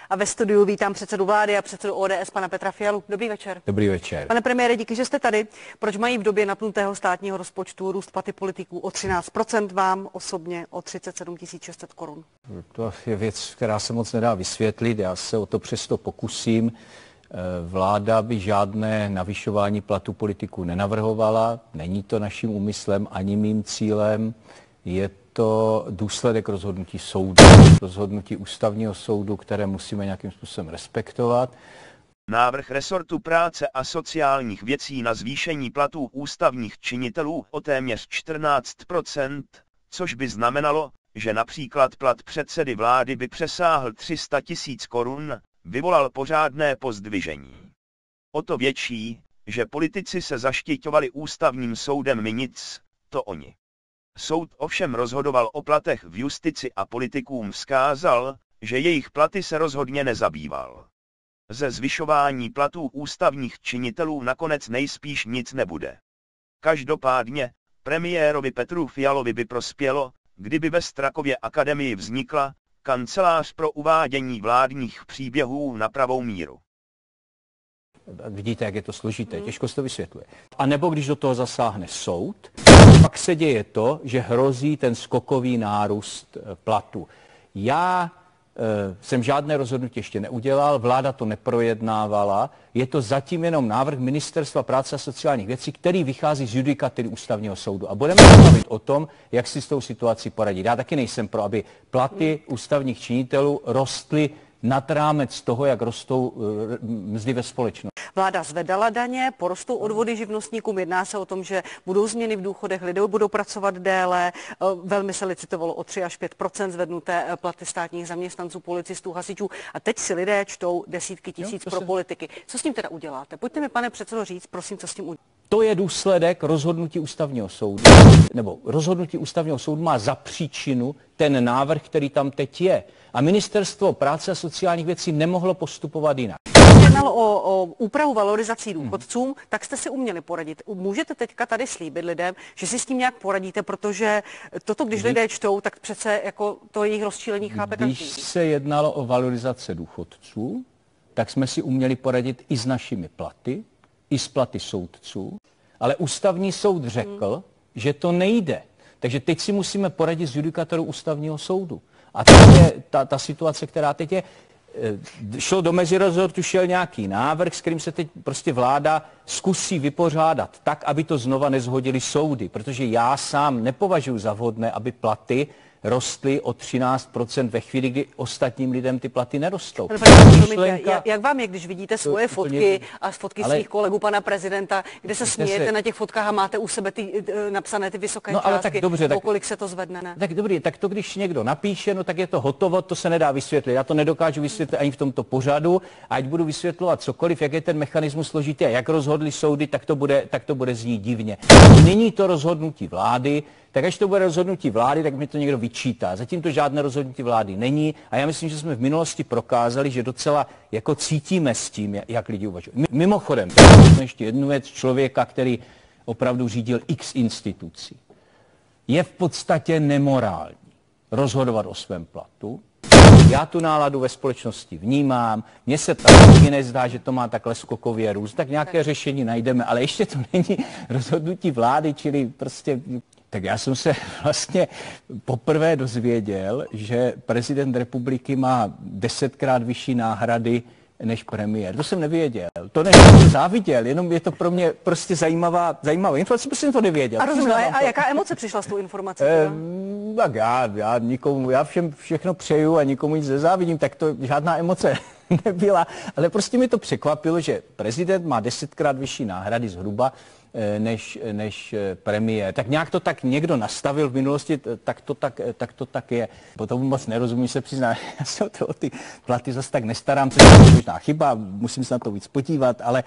A ve studiu vítám předsedu vlády a předsedu ODS pana Petra Fialu. Dobrý večer. Dobrý večer. Pane premiére, díky, že jste tady. Proč mají v době napnutého státního rozpočtu růst platy politiků o 13%, vám osobně o 37 600 korun? To je věc, která se moc nedá vysvětlit. Já se o to přesto pokusím. Vláda by žádné navyšování platu politiků nenavrhovala. Není to naším úmyslem ani mým cílem. Je to důsledek rozhodnutí soudu, rozhodnutí ústavního soudu, které musíme nějakým způsobem respektovat. Návrh resortu práce a sociálních věcí na zvýšení platů ústavních činitelů o téměř 14%, což by znamenalo, že například plat předsedy vlády by přesáhl 300 000 korun, vyvolal pořádné pozdvižení. O to větší, že politici se zaštiťovali ústavním soudem my nic, to oni. Soud ovšem rozhodoval o platech v justici a politikům vzkázal, že jejich platy se rozhodně nezabýval. Ze zvyšování platů ústavních činitelů nakonec nejspíš nic nebude. Každopádně, premiérovi Petru Fialovi by prospělo, kdyby ve Strakově akademii vznikla kancelář pro uvádění vládních příběhů na pravou míru. Vidíte, jak je to složité, těžko se to vysvětluje. A nebo když do toho zasáhne soud, pak se děje to, že hrozí ten skokový nárůst platu. Já jsem žádné rozhodnutí ještě neudělal, vláda to neprojednávala, je to zatím jenom návrh Ministerstva práce a sociálních věcí, který vychází z judikatury ústavního soudu. A budeme se bavit o tom, jak si s tou situací poradit. Já taky nejsem pro, aby platy ústavních činitelů rostly nad rámec toho, jak rostou mzdy ve společnosti. Vláda zvedala daně, porostou odvody živnostníkům, jedná se o tom, že budou změny v důchodech, lidé budou pracovat déle, velmi se licitovalo o 3 až 5% zvednuté platy státních zaměstnanců, policistů, hasičů a teď si lidé čtou desítky tisíc pro politiky. Co s tím teda uděláte? Pojďte mi, pane předsedo, říct, prosím, co s tím uděláte. To je důsledek rozhodnutí ústavního soudu. Nebo rozhodnutí ústavního soudu má za příčinu ten návrh, který tam teď je. A Ministerstvo práce a sociálních věcí nemohlo postupovat jinak. Když jednalo o úpravu valorizací důchodcům, tak jste si uměli poradit. Můžete teďka tady slíbit lidem, že si s tím nějak poradíte, protože toto, když lidé čtou, tak přece jako to jejich rozčílení chápe každý. Když se jednalo o valorizace důchodců, tak jsme si uměli poradit i s našimi platy, i s platy soudců, ale ústavní soud řekl, že to nejde. Takže teď si musíme poradit s judikatorou ústavního soudu. A to je ta situace, která teď je. Šlo do mezirezortu, šel nějaký návrh, s kterým se teď prostě vláda zkusí vypořádat tak, aby to znova nezhodili soudy. Protože já sám nepovažuji za vhodné, aby platy rostly o 13% ve chvíli, kdy ostatním lidem ty platy nerostou. Jak vám je, když vidíte svoje fotky a fotky svých kolegů pana prezidenta, kde se smějete na těch fotkách a máte u sebe napsané ty vysoké částky, o kolik se to zvedne? Ne? Tak dobrý, tak to když někdo napíše, no tak je to hotovo, to se nedá vysvětlit. Já to nedokážu vysvětlit ani v tomto pořadu, ať budu vysvětlovat cokoliv, jak je ten mechanismus složitý a jak rozhodli soudy, tak to bude znít divně. Není to rozhodnutí vlády. Tak až to bude rozhodnutí vlády, tak mi to někdo vyčítá. Zatím to žádné rozhodnutí vlády není a já myslím, že jsme v minulosti prokázali, že docela jako cítíme s tím, jak lidi uvažují. Mimochodem, ještě jednu věc, člověka, který opravdu řídil x institucí. Je v podstatě nemorální rozhodovat o svém platu. Já tu náladu ve společnosti vnímám, mně se taky nezdá, že to má takhle skokově růst, tak nějaké řešení najdeme, ale ještě to není rozhodnutí vlády, čili prostě... Tak já jsem se vlastně poprvé dozvěděl, že prezident republiky má 10krát vyšší náhrady než premiér. To jsem nevěděl. To jsem záviděl, jenom je to pro mě prostě zajímavá informace, jsem to nevěděl. A rozumím, a jaká emoce přišla s tou informací? Tak já všem všechno přeju a nikomu nic nezávidím, tak to žádná emoce nebyla. Ale prostě mi to překvapilo, že prezident má 10krát vyšší náhrady zhruba než premiér. Tak nějak to tak někdo nastavil v minulosti, tak to tak je. Potom moc nerozumím, se přiznám, já se o ty platy zase tak nestarám, což je možná chyba, musím se na to víc podívat, ale